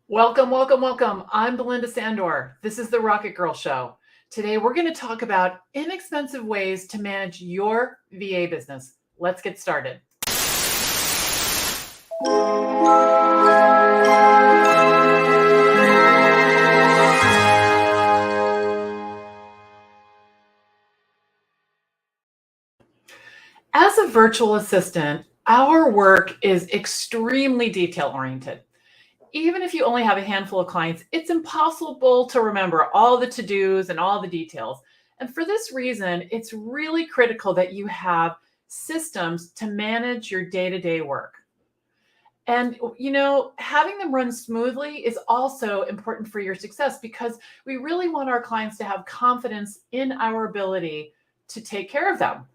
Welcome, welcome, welcome. I'm Belinda Sandor. This is the RocketGirl Show. Today, we're going to talk about inexpensive ways to manage your VA business. Let's get started. As a virtual assistant, our work is extremely detail-oriented. Even if you only have a handful of clients, it's impossible to remember all the to-dos and all the details. And for this reason, it's really critical that you have systems to manage your day-to-day work. And, having them run smoothly is also important for your success because we really want our clients to have confidence in our ability to take care of them.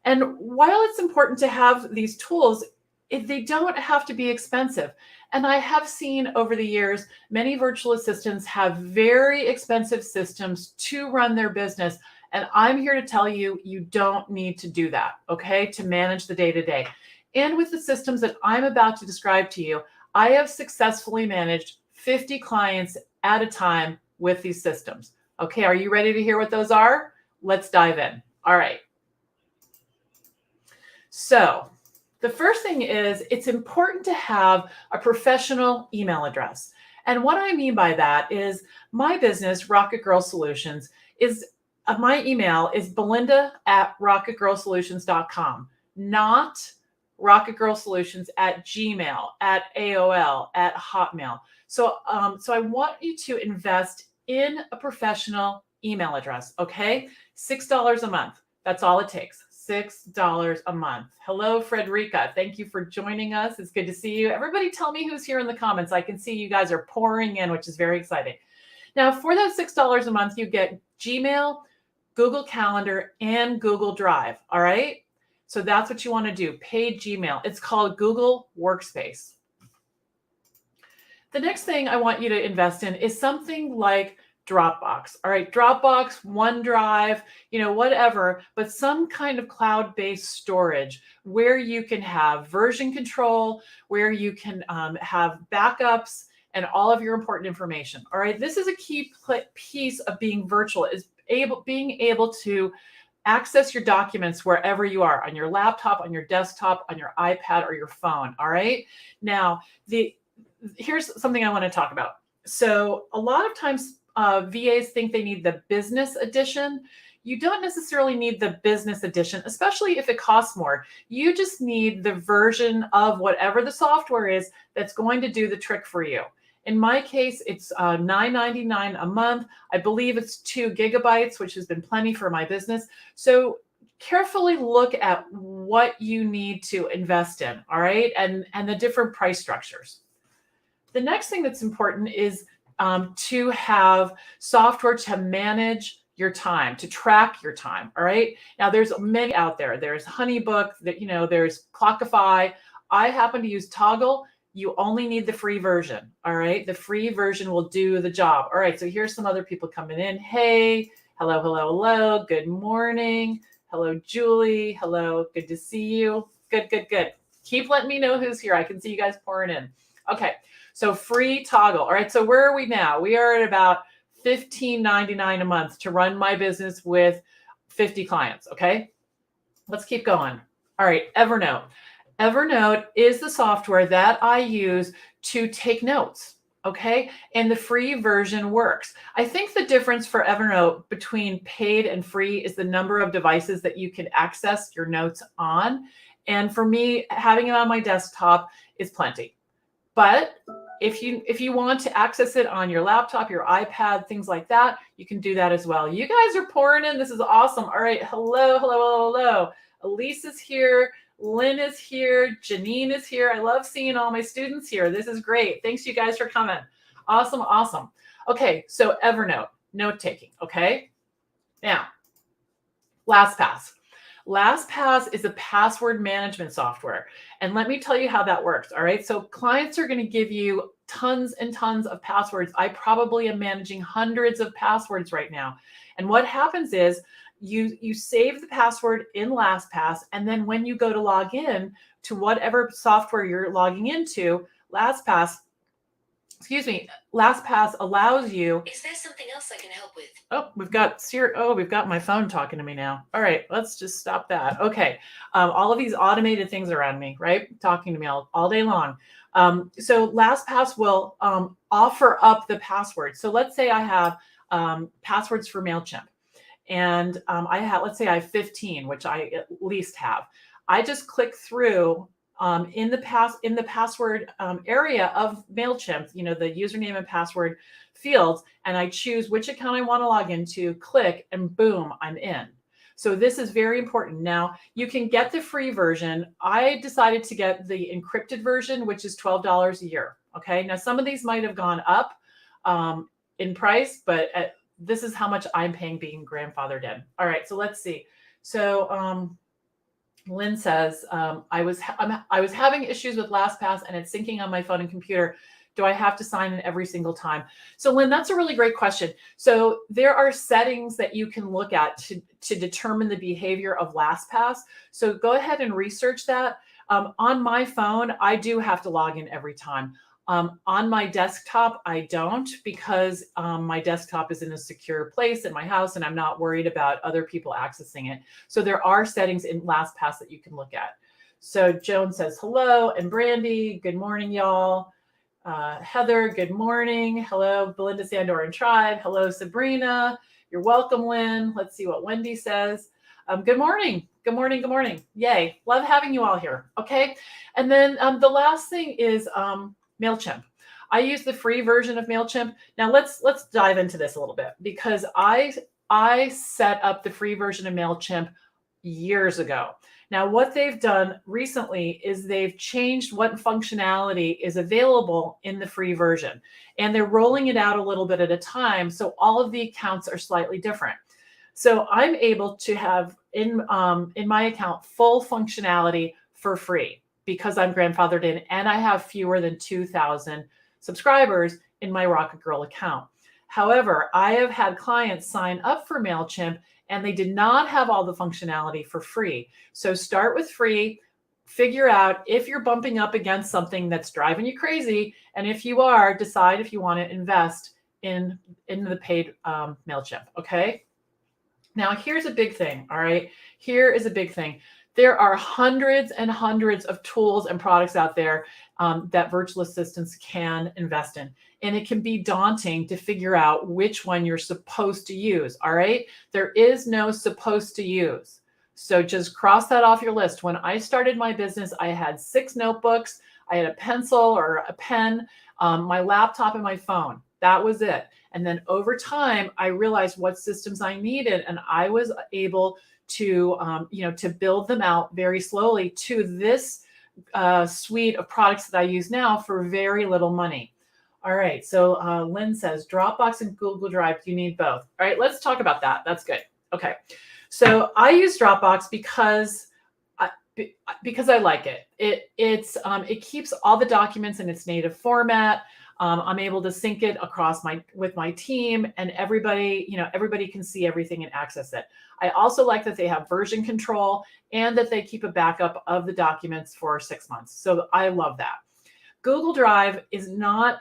And while it's important to have these tools, they don't have to be expensive. And I have seen over the years, many virtual assistants have very expensive systems to run their business. And I'm here to tell you, you don't need to do that, okay, to manage the day-to-day. And with the systems that I'm about to describe to you, I have successfully managed 50 clients at a time with these systems. Okay, are you ready to hear what those are? Let's dive in. All right. So the first thing is it's important to have a professional email address. And what I mean by that is my business, Rocket Girl Solutions, is my email is belinda@rocketgirlsolutions.com, not rocketgirlsolutions at Gmail, at AOL, at Hotmail. So I want you to invest in a professional email address, okay? $6 a month. That's all it takes. $6 a month. Hello, Frederica. Thank you for joining us. It's good to see you. Everybody tell me who's here in the comments. I can see you guys are pouring in, which is very exciting. Now, for those $6 a month, you get Gmail, Google Calendar, and Google Drive. All right? So that's what you want to do. Paid Gmail. It's called Google Workspace. The next thing I want you to invest in is something like Dropbox. All right, Dropbox, OneDrive, whatever, but some kind of cloud-based storage where you can have version control, where you can have backups and all of your important information. All right, this is a key piece of being virtual, is being able to access your documents wherever you are, on your laptop, on your desktop, on your iPad, or your phone. All right, now here's something I want to talk about. So a lot of times VAs think they need the business edition. You don't necessarily need the business edition, especially if it costs more. You just need the version of whatever the software is that's going to do the trick for you. In my case, it's $9.99 a month. I believe it's 2 gigabytes, which has been plenty for my business. So carefully look at what you need to invest in, all right, and the different price structures. The next thing that's important is to have software to manage your time, to track your time. All right. Now there's many out there. There's Honeybook, there's Clockify. I happen to use Toggle. You only need the free version. All right. The free version will do the job. All right. So here's some other people coming in. Hey, hello, hello, hello. Good morning. Hello, Julie. Hello. Good to see you. Good, good, good. Keep letting me know who's here. I can see you guys pouring in. Okay. So free Toggle. All right. So where are we now? We are at about $15.99 a month to run my business with 50 clients. Okay. Let's keep going. All right. Evernote. Evernote is the software that I use to take notes. Okay. And the free version works. I think the difference for Evernote between paid and free is the number of devices that you can access your notes on. And for me, having it on my desktop is plenty. But if you want to access it on your laptop, your iPad, things like that, you can do that as well. You guys are pouring in. This is awesome. All right. Hello, hello, hello, hello. Elise is here. Lynn is here. Janine is here. I love seeing all my students here. This is great. Thanks you guys for coming. Awesome, awesome. Okay, so Evernote, note-taking, okay? Now, Lastpass. Lastpass is a password management software. And let me tell you how that works, all right? So clients are going to give you tons and tons of passwords. I probably am managing hundreds of passwords right now. And what happens is you save the password in LastPass, and then when you go to log in to whatever software you're logging into, LastPass excuse me, LastPass allows you. Is there something else I can help with? Oh, we've got my phone talking to me now. All right, let's just stop that. Okay, all of these automated things around me, right, talking to me all day long. So LastPass will offer up the password. So let's say I have passwords for Mailchimp, and let's say I have 15, which I at least have. I just click through in the password area of Mailchimp, the username and password fields, and I choose which account I want to log into, click, and boom, I'm in. So this is very important. Now, you can get the free version. I decided to get the encrypted version, which is $12 a year. Okay. Now, some of these might have gone up in price, but this is how much I'm paying being grandfathered in. All right. So let's see. So Lynn says, I was having issues with LastPass and it's syncing on my phone and computer. Do I have to sign in every single time? So Lynn, that's a really great question. So there are settings that you can look at to determine the behavior of LastPass. So go ahead and research that. On my phone, I do have to log in every time. On my desktop, I don't, because my desktop is in a secure place in my house and I'm not worried about other people accessing it. So there are settings in LastPass that you can look at. So Joan says hello, and Brandy, good morning, y'all. Heather, good morning. Hello, Belinda Sandor and Tribe. Hello, Sabrina. You're welcome, Lynn. Let's see what Wendy says. Good morning. Good morning. Good morning. Yay. Love having you all here. Okay. And then the last thing is Mailchimp. I use the free version of Mailchimp. Now let's dive into this a little bit, because I set up the free version of Mailchimp years ago. Now, what they've done recently is they've changed what functionality is available in the free version, and they're rolling it out a little bit at a time. So all of the accounts are slightly different. So I'm able to have in my account full functionality for free because I'm grandfathered in, and I have fewer than 2,000 subscribers in my RocketGirl account. However, I have had clients sign up for Mailchimp and they did not have all the functionality for free. So start with free, figure out if you're bumping up against something that's driving you crazy. And if you are, decide if you want to invest in the paid Mailchimp. Okay. Now here's a big thing. All right. Here is a big thing. There are hundreds and hundreds of tools and products out there that virtual assistants can invest in. And it can be daunting to figure out which one you're supposed to use. All right. There is no supposed to use. So just cross that off your list. When I started my business, I had 6 notebooks. I had a pencil or a pen, my laptop, and my phone. That was it. And then over time, I realized what systems I needed, and I was able to, to build them out very slowly to this suite of products that I use now for very little money. All right. So Lynn says Dropbox and Google Drive. Do you need both? All right. Let's talk about that. That's good. Okay. So I use Dropbox because I like it. It keeps all the documents in its native format. I'm able to sync it across with my team, and everybody can see everything and access it. I also like that they have version control and that they keep a backup of the documents for 6 months. So I love that. Google Drive is not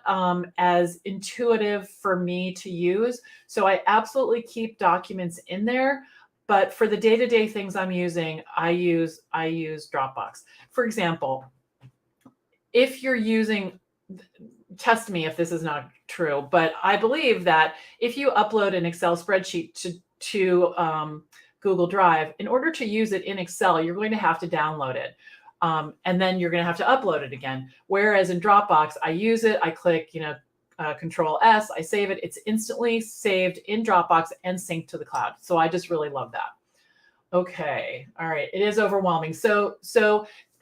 as intuitive for me to use. So I absolutely keep documents in there. But for the day-to-day things I'm using, I use Dropbox. For example, if you're using, test me if this is not true, but I believe that if you upload an Excel spreadsheet to Google Drive, in order to use it in Excel, you're going to have to download it. And then you're going to have to upload it again. Whereas in Dropbox, I use it, I click, Control S, I save it. It's instantly saved in Dropbox and synced to the cloud. So I just really love that. Okay. All right. It is overwhelming. So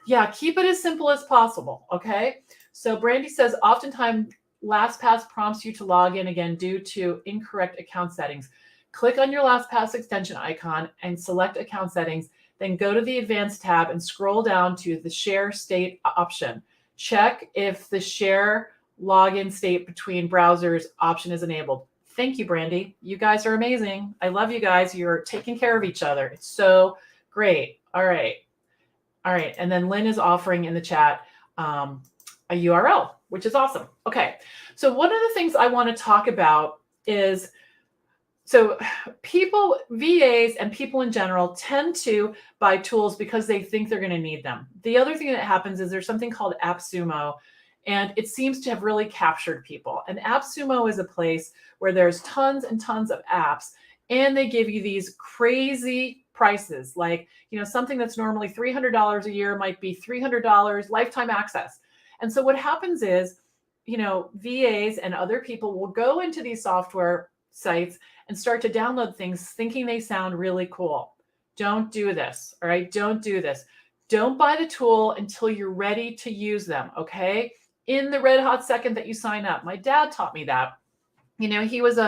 yeah, keep it as simple as possible. Okay. So Brandy says, oftentimes LastPass prompts you to log in again due to incorrect account settings. Click on your LastPass extension icon and select account settings. Then go to the advanced tab and scroll down to the share state option. Check if the share login state between browsers option is enabled. Thank you, Brandy. You guys are amazing. I love you guys. You're taking care of each other. It's so great. All right. And then Lynn is offering in the chat a URL, which is awesome. Okay. So one of the things I want to talk about is, so people, VAs and people in general tend to buy tools because they think they're going to need them. The other thing that happens is there's something called Appsumo, and it seems to have really captured people. And Appsumo is a place where there's tons and tons of apps, and they give you these crazy prices. Like, something that's normally $300 a year might be $300 lifetime access. And so what happens is, VAs and other people will go into these software sites and start to download things thinking they sound really cool. Don't do this. All right. Don't do this. Don't buy the tool until you're ready to use them. Okay. In the red hot second that you sign up. My dad taught me that. He was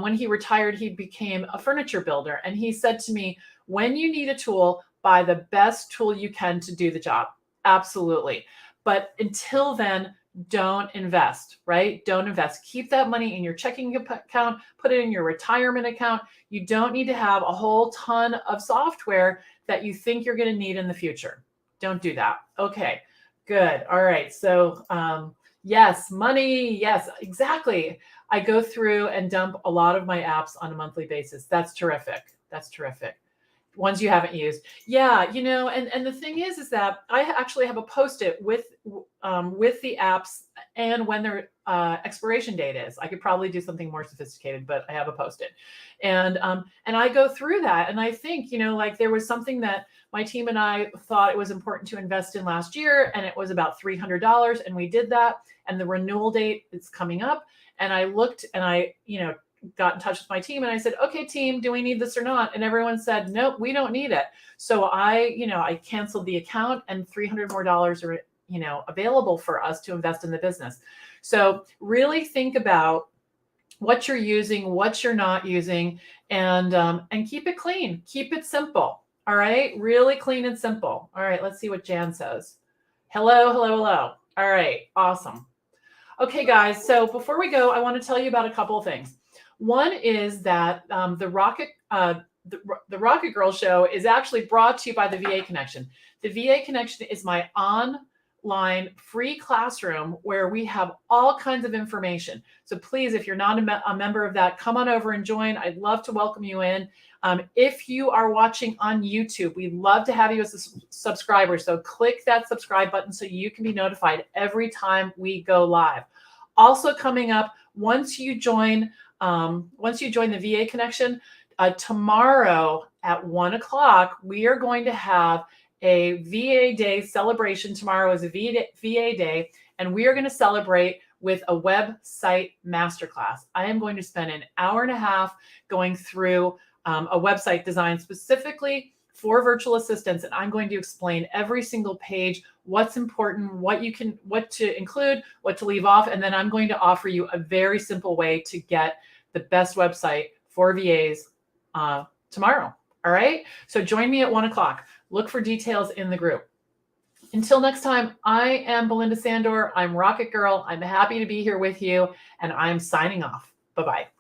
when he retired, he became a furniture builder. And he said to me, when you need a tool, buy the best tool you can to do the job. Absolutely. But until then, don't invest, right? Don't invest. Keep that money in your checking account, put it in your retirement account. You don't need to have a whole ton of software that you think you're going to need in the future. Don't do that. Okay, good. All right. So, yes, money. Yes, exactly. I go through and dump a lot of my apps on a monthly basis. That's terrific. That's terrific. Ones you haven't used. Yeah, and the thing is that I actually have a Post-it with the apps and when their expiration date is. I could probably do something more sophisticated, but I have a Post-it. And I go through that, and I think, like there was something that my team and I thought it was important to invest in last year, and it was about $300, and we did that, and the renewal date is coming up, and I looked and I, got in touch with my team and I said, okay, team, do we need this or not? And everyone said, nope, we don't need it. So I canceled the account, and $300 more are, available for us to invest in the business. So really think about what you're using, what you're not using, and keep it clean, keep it simple. All right. Really clean and simple. All right. Let's see what Jan says. Hello, hello, hello. All right. Awesome. Okay, guys. So before we go, I want to tell you about a couple of things. One is that the RocketGirl Show is actually brought to you by the VA Connection. The VA Connection is my online free classroom where we have all kinds of information. So please, if you're not a member of that, come on over and join. I'd love to welcome you in. If you are watching on YouTube, we'd love to have you as a subscriber. So click that subscribe button so you can be notified every time we go live. Also coming up, once you join the VA Connection, tomorrow at 1:00, we are going to have a VA Day celebration. Tomorrow is a VA Day, and we are going to celebrate with a website masterclass. I am going to spend an hour and a half going through a website designed specifically for virtual assistants, and I'm going to explain every single page, what's important, what to include, what to leave off, and then I'm going to offer you a very simple way to get the best website for VAs tomorrow. All right. So join me at 1:00. Look for details in the group. Until next time, I am Belinda Sandor. I'm Rocket Girl. I'm happy to be here with you, and I'm signing off. Bye-bye.